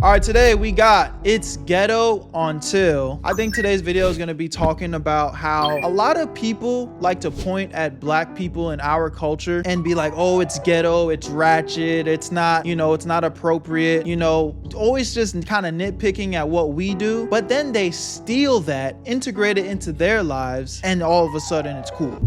All right, today we got It's Ghetto Until. I think today's video is gonna be talking about how a lot of people like to point at black people in our culture and be like, oh, it's ghetto, it's ratchet, it's not, you know, it's not appropriate, you know, always just kind of nitpicking at what we do. But then they steal that, integrate it into their lives, and all of a sudden it's cool.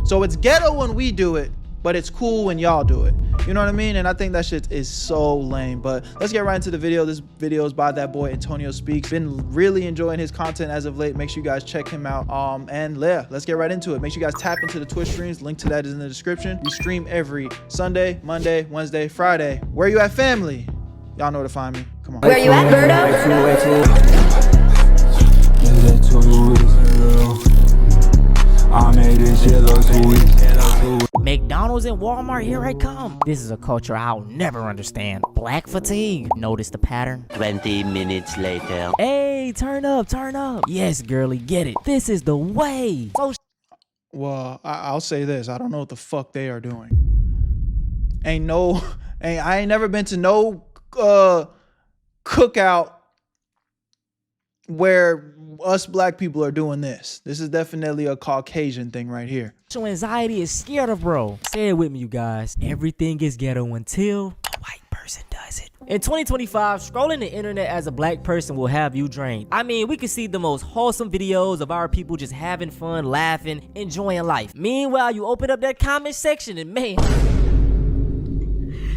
So it's ghetto when we do it, but it's cool when y'all do it. You know what I mean? And I think that shit is so lame. But let's get right into the video. This video is by that boy Antonio Speaks. Been really enjoying his content as of late. Make sure you guys check him out. And yeah, let's get right into it. Make sure you guys tap into the Twitch streams. Link to that is in the description. We stream every Sunday, Monday, Wednesday, Friday. Where you at, family? Y'all know where to find me. Come on. Where you at, Berto? I made this shit look sweet. McDonald's and Walmart, here I come. This is a culture I'll never understand. Black fatigue. Notice the pattern? 20 minutes later. Hey, turn up, turn up. Yes, girly, get it. This is the way. So Well, I'll say this. I don't know what the fuck they are doing. I ain't never been to no cookout where us black people are doing this. This is definitely a Caucasian thing right here. social anxiety is scared of bro. Say it with me, you guys. Everything is ghetto until a white person does it. In 2025, scrolling the internet as a black person will have you drained. I mean, we can see the most wholesome videos of our people just having fun, laughing, enjoying life. Meanwhile, you open up that comment section and man,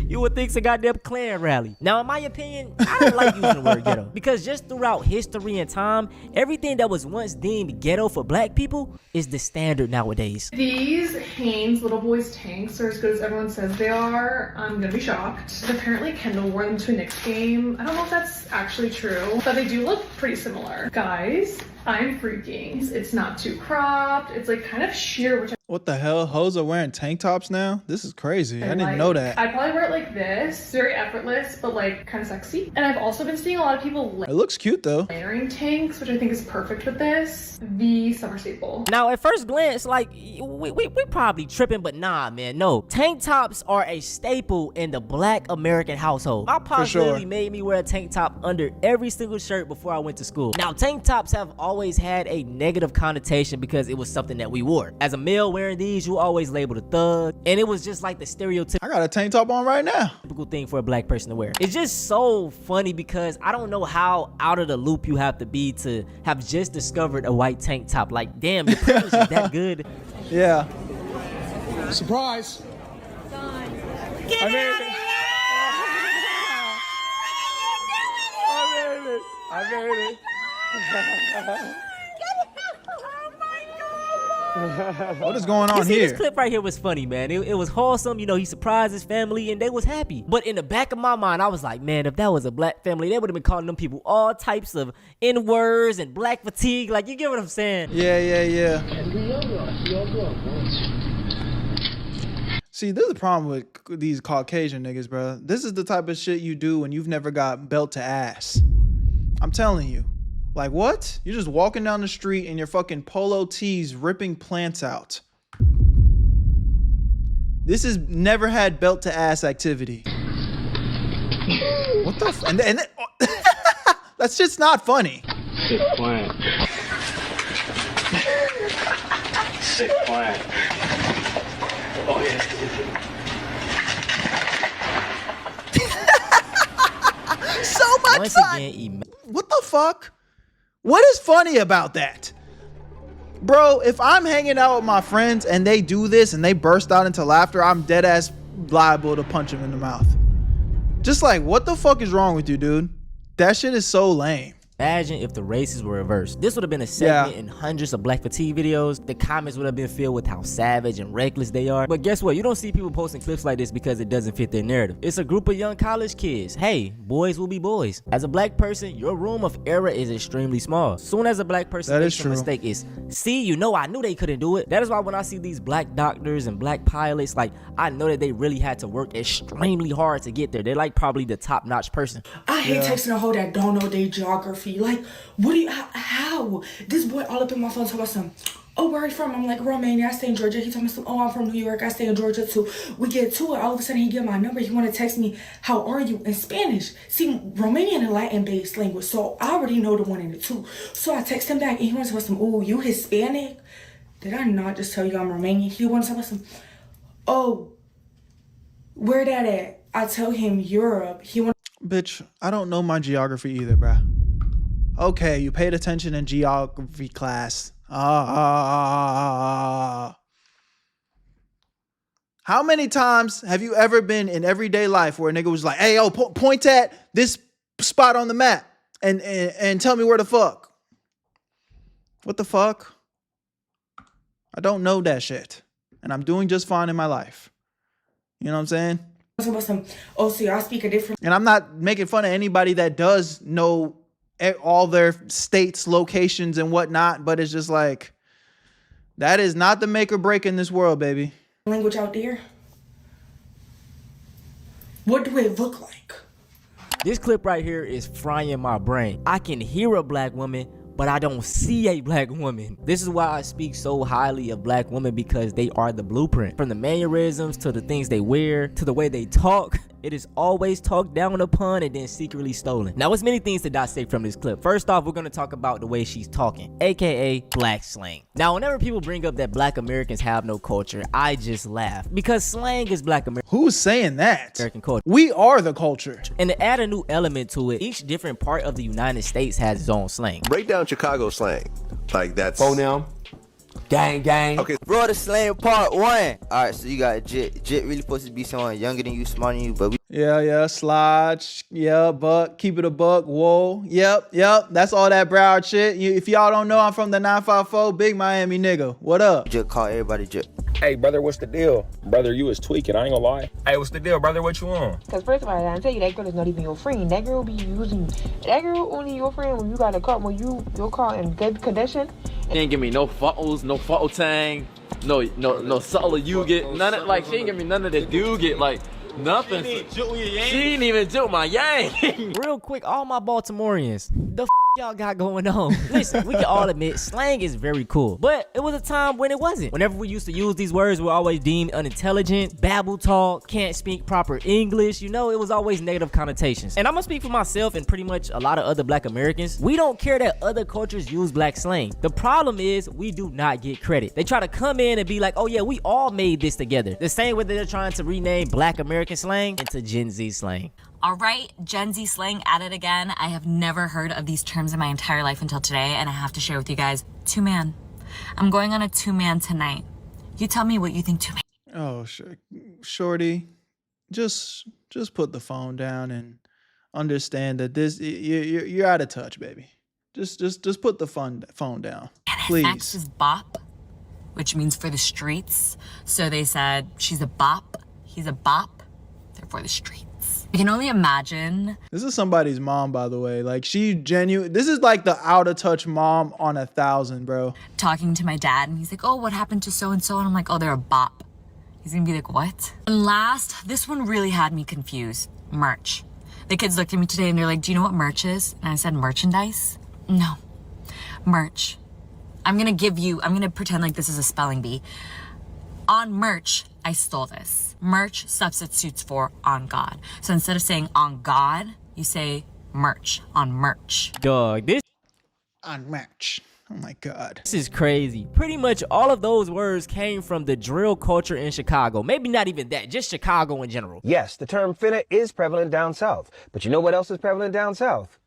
you would think it's a goddamn Klan rally. Now, in my opinion, I don't like using the word ghetto because just throughout history and time, everything that was once deemed ghetto for black people is the standard nowadays. These Hanes Little Boys tanks are as good as everyone says they are. I'm gonna be shocked. Apparently Kendall wore them to a Knicks game. I don't know if that's actually true, but they do look pretty similar. Guys, I'm freaking. It's not too cropped. It's like kind of sheer, which What the hell? Hoes are wearing tank tops now? This is crazy. I didn't know that. I'd probably wear it like this. Very effortless, but like kind of sexy. And I've also been seeing a lot of people It looks cute though. layering tanks, which I think is perfect with this. The summer staple. Now, at first glance, like, we probably tripping, but nah, man, no. Tank tops are a staple in the black American household. My pops literally made me wear a tank top under every single shirt before I went to school. Now, tank tops have always had a negative connotation because it was something that we wore. As a male wearing these, you always labeled a thug, and it was just like the stereotypical I got a tank top on right now. thing for a black person to wear. It's just so funny because I don't know how out of the loop you have to be to have just discovered a white tank top. Like, damn, your privilege is that good. Yeah. Surprise! Get I made out it. of here! I made it. What is going on You see, here? this clip right here was funny, man. It was wholesome. You know, he surprised his family and they was happy. But in the back of my mind, I was like, man, if that was a black family, they would have been calling them people all types of N-words and black fatigue. Like, you get what I'm saying? Yeah. See, this is the problem with these Caucasian niggas, bro. This is the type of shit you do when you've never got belt to ass. I'm telling you. Like, what? You're just walking down the street in your fucking polo tees ripping plants out. This is never had belt to ass activity. What the f- and that's just not funny. Sick plant. Sick plant. Oh yeah. So much Once fun. again, What the fuck? What is funny about that? Bro, if I'm hanging out with my friends and they do this and they burst out into laughter, I'm dead ass liable to punch them in the mouth. Just like, what the fuck is wrong with you, dude? That shit is so lame. imagine if the races were reversed. This would have been a segment in hundreds of black fatigue videos. The comments would have been filled with how savage and reckless they are. But guess what? You don't see people posting clips like this because it doesn't fit their narrative. It's a group of young college kids. Hey, boys will be boys. As a black person, your room of error is extremely small. Soon as a black person makes a mistake, it's, see, you know, I knew they couldn't do it. That is why when I see these black doctors and black pilots, like, I know that they really had to work extremely hard to get there. They're like probably the top-notch person. I hate texting a hoe that don't know their geography. geography. Like, what do you, how? This boy all up in my phone talking about some, oh, where are you from? I'm like, Romania, I stay in Georgia. He told me some, oh, I'm from New York, I stay in Georgia too. We get to it, all of a sudden he get my number. He want to text me, how are you, in Spanish. See, Romanian and Latin-based language, so I already know the one and the two. So I text him back, and he wants to tell some, oh, you Hispanic? Did I not just tell you I'm Romanian? He wants to tell some, oh, where that at? I tell him Europe. He wants. Bitch, I don't know my geography either, bruh. Okay, you paid attention in geography class. How many times have you ever been in everyday life where a nigga was like, hey, yo, point at this spot on the map and tell me where the fuck? What the fuck? I don't know that shit. And I'm doing just fine in my life. You know what I'm saying? Oh, so y'all speak a different. And I'm not making fun of anybody that does know all their states, locations, and whatnot, but it's just like, that is not the make or break in this world, baby. Language out there. What do it look like? This clip right here is frying my brain. I can hear a black woman, but I don't see a black woman. This is why I speak so highly of black women, because they are the blueprint. From the mannerisms to the things they wear to the way they talk, it is always talked down upon and then secretly stolen. Now, there's many things to dissect from this clip. First off, we're gonna talk about the way she's talking, aka black slang. Now, whenever people bring up that black Americans have no culture, I just laugh, because slang is black Who's saying that? American culture. We are the culture. And to add a new element to it, each different part of the United States has its own slang. Break down Chicago slang. Like that's. Oh, now. Gang, gang. Okay. Bro, the slang part one. Alright, so you got Jit. Jit really supposed to be someone younger than you, smarter than you, but we. Yeah, slide. Yeah, buck, keep it a buck. Whoa. Yep. That's all that Broward shit. If y'all don't know, I'm from the 954, big Miami nigga. What up? Jit call everybody Jit. Hey, brother, what's the deal? Brother, you was tweaking, I ain't gonna lie. Hey, what's the deal, brother? What you on? Because first of all, I gotta tell you, that girl is not even your friend. That girl be using, that girl only your friend when you got a car, when your car in good condition. She ain't give me no photos, no photo tang, no subtle you get, none of, like, she ain't give me none of the do get, like, nothing. She didn't even joke my yang. Real quick, all my Baltimoreans, the y'all got going on? Listen, we can all admit slang is very cool, but it was a time when it wasn't. Whenever we used to use these words, we're always deemed unintelligent, babble talk, can't speak proper English. You know, it was always negative connotations. And I'm gonna speak for myself and pretty much a lot of other black Americans. We don't care that other cultures use black slang. The problem is we do not get credit. They try to come in and be like, oh yeah, we all made this together. The same way that they're trying to rename black American slang into Gen Z slang. All right, Gen Z slang at it again. I have never heard of these terms in my entire life until today, and I have to share with you guys. Two-man. I'm going on a two-man tonight. You tell me what you think two-man. Oh, shorty, just put the phone down and understand that this you're out of touch, baby. Just put the phone down, please. Next is bop, which means for the streets. So they said she's a bop, he's a bop, they're for the streets. I can only imagine. This is somebody's mom, by the way. Like, she genuine. This is like the out of touch mom on 1,000, bro. Talking to my dad, and he's like, oh, what happened to so-and-so? And I'm like, oh, they're a bop. He's gonna be like, what? And last, this one really had me confused. Merch. The kids looked at me today and they're like, do you know what merch is? And I said, merchandise? No. Merch. I'm gonna pretend like this is a spelling bee. On merch, I stole this. Merch substitutes for on God. So instead of saying on God, you say merch, on merch. Dog, this on merch. Oh my God. This is crazy. Pretty much all of those words came from the drill culture in Chicago. Maybe not even that, just Chicago in general. Yes, the term finna is prevalent down south. But you know what else is prevalent down south?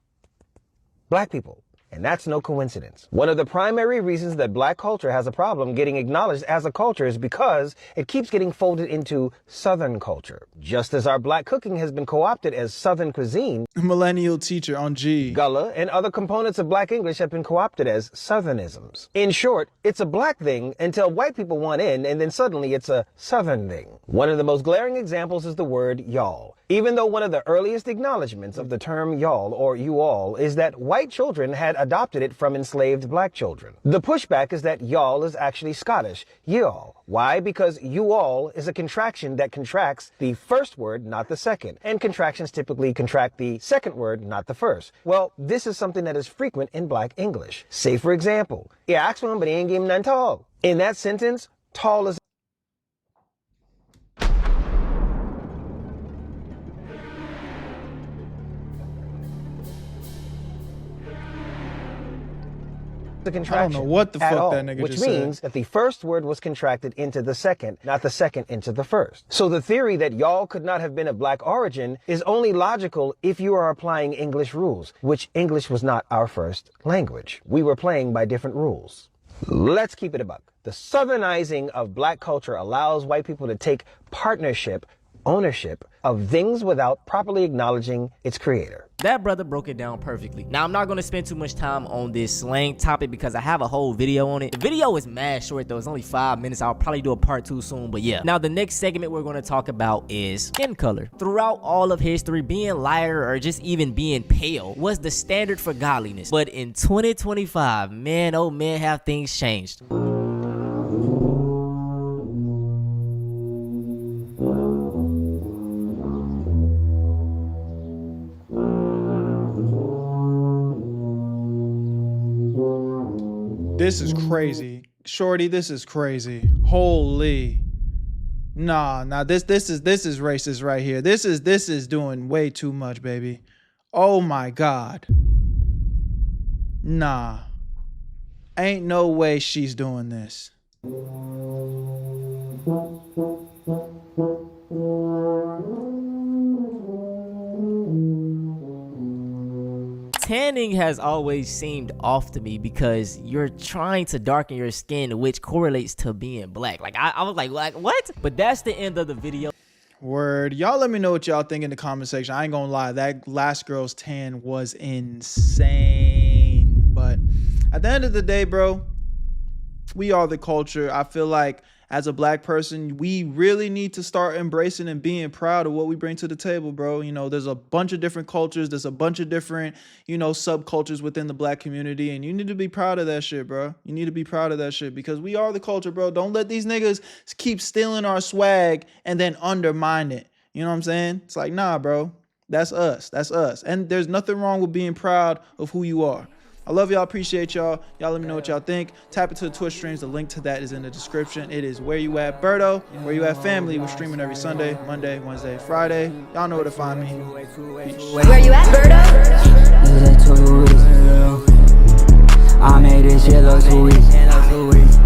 Black people. And that's no coincidence. One of the primary reasons that black culture has a problem getting acknowledged as a culture is because it keeps getting folded into Southern culture. Just as our black cooking has been co-opted as Southern cuisine, millennial teacher on G. Gullah and other components of black English have been co-opted as Southernisms. In short, it's a black thing until white people want in, and then suddenly it's a Southern thing. One of the most glaring examples is the word y'all. Even though one of the earliest acknowledgments of the term y'all or you all is that white children had adopted it from enslaved black children. The pushback is that y'all is actually Scottish, y'all. Why? Because you all is a contraction that contracts the first word, not the second. And contractions typically contract the second word, not the first. Well, this is something that is frequent in black English. Say, for example, he asked for him, but he ain't give him none tall. In that sentence, tall is the contraction. I don't know what the fuck all, that nigga which just means said. that the first word was contracted into the second, not the second into the first. So the theory that y'all could not have been of black origin is only logical if you are applying English rules, which English was not our first language. We were playing by different rules. Let's keep it a buck. The southernizing of black culture allows white people to take ownership of things without properly acknowledging its creator. That brother broke it down perfectly. Now, I'm not going to spend too much time on this slang topic because I have a whole video on it. The video is mad short though. It's only 5 minutes. I'll probably do a part 2 soon, but yeah. Now, the next segment we're going to talk about is skin color. Throughout all of history, being lighter or just even being pale was the standard for godliness. But in 2025, man, oh man, have things changed. This is crazy. Shorty, this is crazy. Holy. Nah, this is racist right here. This is doing way too much, baby. Oh my God. Nah. Ain't no way she's doing this. Tanning has always seemed off to me because you're trying to darken your skin, which correlates to being black. Like I was like what? But that's the end of the video. Word. Y'all let me know what y'all think in the comment section. I ain't gonna lie, that last girl's tan was insane. But at the end of the day, bro, we are the culture. I feel like as a black person, we really need to start embracing and being proud of what we bring to the table, bro. You know, there's a bunch of different cultures. There's a bunch of different, you know, subcultures within the black community. And you need to be proud of that shit, bro. You need to be proud of that shit because we are the culture, bro. Don't let these niggas keep stealing our swag and then undermine it. You know what I'm saying? It's like, nah, bro. That's us. That's us. And there's nothing wrong with being proud of who you are. I love y'all. Appreciate y'all. Y'all let me know what y'all think. Tap into the Twitch streams. The link to that is in the description. It is Where You At Berto. Where You At Family. We're streaming every Sunday, Monday, Wednesday, Friday. Y'all know where to find me. Peace. Where you at, Berto? I made this shit look too easy.